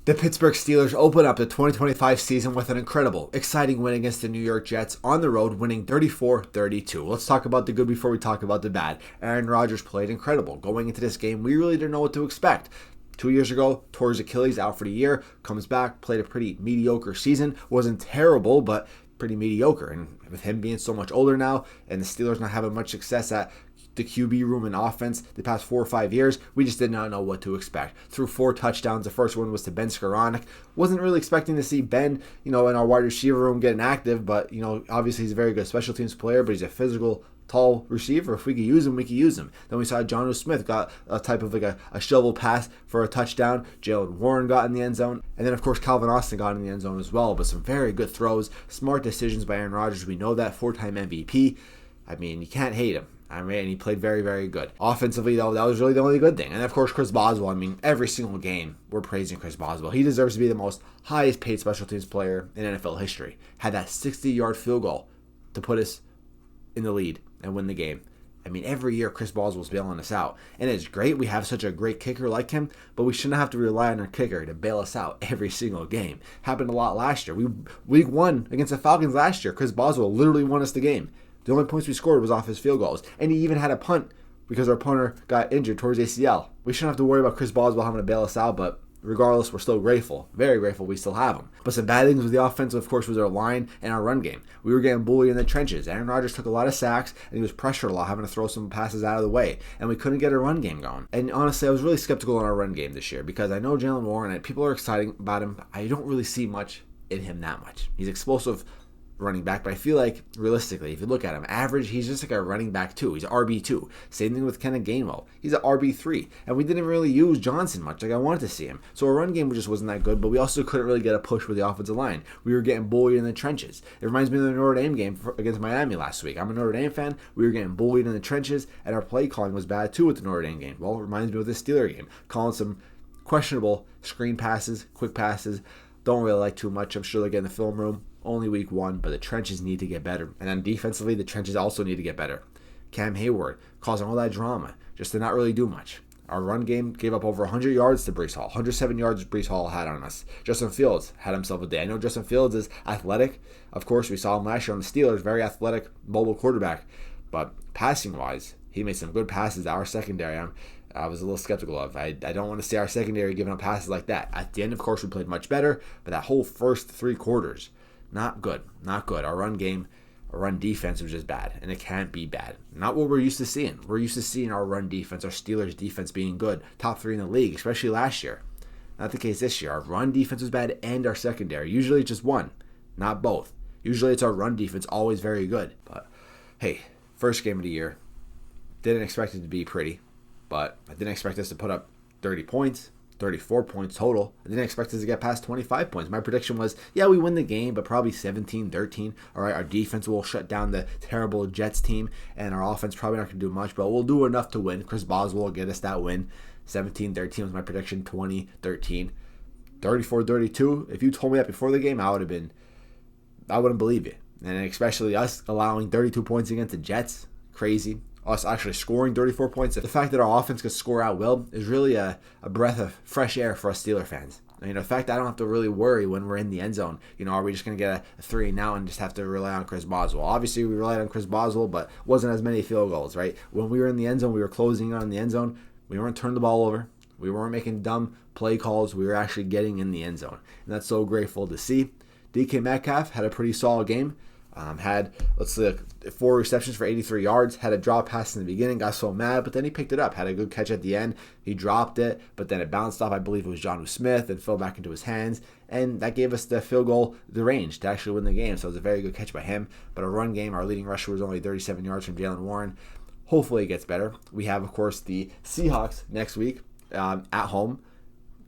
The Pittsburgh Steelers open up the 2025 season with an incredible, exciting win against the New York Jets on the road, winning 34-32. Let's talk about the good before we talk about the bad. Aaron Rodgers played incredible. Going into this game, we really didn't know what to expect. 2 years ago, tore his Achilles, out for the year, comes back, played a pretty mediocre season. Wasn't terrible, but pretty mediocre. And with him being so much older now, and the Steelers not having much success at the QB room and offense the past 4 or 5 years, we just did not know what to expect. Threw 4 touchdowns. The first one was to Ben Skoranek. Wasn't really expecting to see Ben, in our wide receiver room getting active, but, obviously he's a very good special teams player, but he's a physical, tall receiver. If we could use him, we could use him. Then we saw Jonnu Smith got a type of like a shovel pass for a touchdown. Jalen Warren got in the end zone. And then, of course, Calvin Austin got in the end zone as well. But some very good throws, smart decisions by Aaron Rodgers. We know that, 4-time MVP. I mean, you can't hate him. And he played very, very good. Offensively, though, that was really the only good thing. And, of course, Chris Boswell. Every single game, we're praising Chris Boswell. He deserves to be the most highest paid special teams player in NFL history. Had that 60-yard field goal to put us in the lead and win the game. Every year Chris Boswell's bailing us out. And it's great we have such a great kicker like him, but we shouldn't have to rely on our kicker to bail us out every single game. Happened a lot last year. Week 1 against the Falcons last year, Chris Boswell literally won us the game. The only points we scored was off his field goals. And he even had a punt because our punter got injured towards ACL. We shouldn't have to worry about Chris Boswell having to bail us out, but regardless, we're still grateful. Very grateful we still have him. But some bad things with the offense, of course, was our line and our run game. We were getting bullied in the trenches. Aaron Rodgers took a lot of sacks, and he was pressured a lot, having to throw some passes out of the way. And we couldn't get a run game going. And honestly, I was really skeptical on our run game this year because I know Jalen Warren, and people are excited about him. I don't really see much in him that much. He's explosive running back, but I feel like realistically, if you look at him, average, he's just like a running back 2. He's RB2. Same thing with Kenneth Gainwell. He's an RB3. And we didn't really use Johnson much like I wanted to see him. So our run game just wasn't that good, but we also couldn't really get a push with the offensive line. We were getting bullied in the trenches. It reminds me of the Notre Dame game against Miami last week. I'm a Notre Dame fan. We were getting bullied in the trenches, and our play calling was bad too with the Notre Dame game. Well, it reminds me of the Steeler game. Calling some questionable screen passes, quick passes. Don't really like too much. I'm sure they'll get in the film room. Only week 1, but the trenches need to get better. And then defensively, the trenches also need to get better. Cam Hayward causing all that drama just to not really do much. Our run game gave up over 100 yards to Breece Hall. 107 yards Breece Hall had on us. Justin Fields had himself a day. I know Justin Fields is athletic. Of course, we saw him last year on the Steelers. Very athletic, mobile quarterback. But passing-wise, he made some good passes. Our secondary, I was a little skeptical of. I don't want to see our secondary giving up passes like that. At the end, of course, we played much better. But that whole first 3 quarters, not good. Our run game, our run defense was just bad, and it can't be bad. Not what we're used to seeing. We're used to seeing our run defense, our Steelers defense being good, top 3 in the league, especially last year. Not the case this year. Our run defense was bad and our secondary. Usually it's just one, not both. Usually it's our run defense, always very good. But hey, first game of the year, didn't expect it to be pretty, but I didn't expect us to put up 30 points. 34 points total. I didn't expect us to get past 25 points. My prediction was, we win the game, but probably 17-13. All right, our defense will shut down the terrible Jets team, and our offense probably not going to do much, but we'll do enough to win. Chris Boswell will get us that win. 17-13 was my prediction, 20-13. 34-32, if you told me that before the game, I wouldn't believe you. And especially us allowing 32 points against the Jets, crazy. Us actually scoring 34 points. The fact that our offense could score out will is really a breath of fresh air for us Steeler fans. The fact that I don't have to really worry when we're in the end zone. Are we just going to get a 3 now and just have to rely on Chris Boswell? Obviously, we relied on Chris Boswell, but wasn't as many field goals, right? When we were in the end zone, we were closing on the end zone. We weren't turning the ball over. We weren't making dumb play calls. We were actually getting in the end zone. And that's so grateful to see. DK Metcalf had a pretty solid game. Had, 4 receptions for 83 yards, had a drop pass in the beginning, got so mad, but then he picked it up, had a good catch at the end. He dropped it, but then it bounced off, I believe it was Jonnu Smith, and fell back into his hands, and that gave us the field goal, the range to actually win the game, so it was a very good catch by him. But our run game, our leading rusher was only 37 yards from Jalen Warren. Hopefully it gets better. We have, of course, the Seahawks next week at home.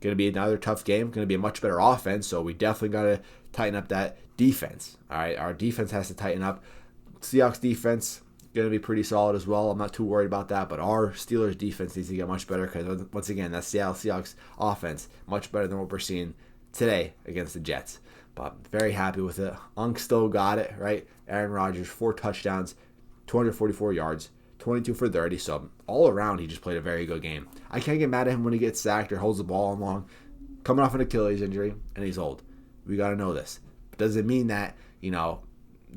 Going to be another tough game, going to be a much better offense, so we definitely got to tighten up that defense. All right, our defense has to tighten up. Seahawks defense going to be pretty solid as well. I'm not too worried about that, but our Steelers defense needs to get much better because, once again, that Seattle Seahawks offense much better than what we're seeing today against the Jets. But very happy with it. Unk still got it, right? Aaron Rodgers, 4 touchdowns, 244 yards, 22 for 30. So all around, he just played a very good game. I can't get mad at him when he gets sacked or holds the ball long. coming off an Achilles injury, and he's old. We got to know this. But does it mean that,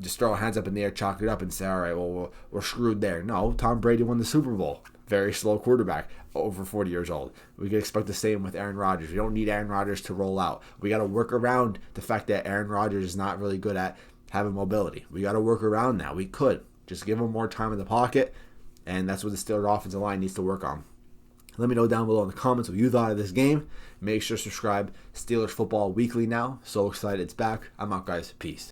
just throw hands up in the air, chalk it up, and say, all right, well, we're screwed there? No, Tom Brady won the Super Bowl. Very slow quarterback, over 40 years old. We can expect the same with Aaron Rodgers. We don't need Aaron Rodgers to roll out. We got to work around the fact that Aaron Rodgers is not really good at having mobility. We got to work around that. We could. Just give him more time in the pocket, and that's what the Steelers offensive line needs to work on. Let me know down below in the comments what you thought of this game. Make sure to subscribe. Steelers Football Weekly now. So excited it's back. I'm out, guys. Peace.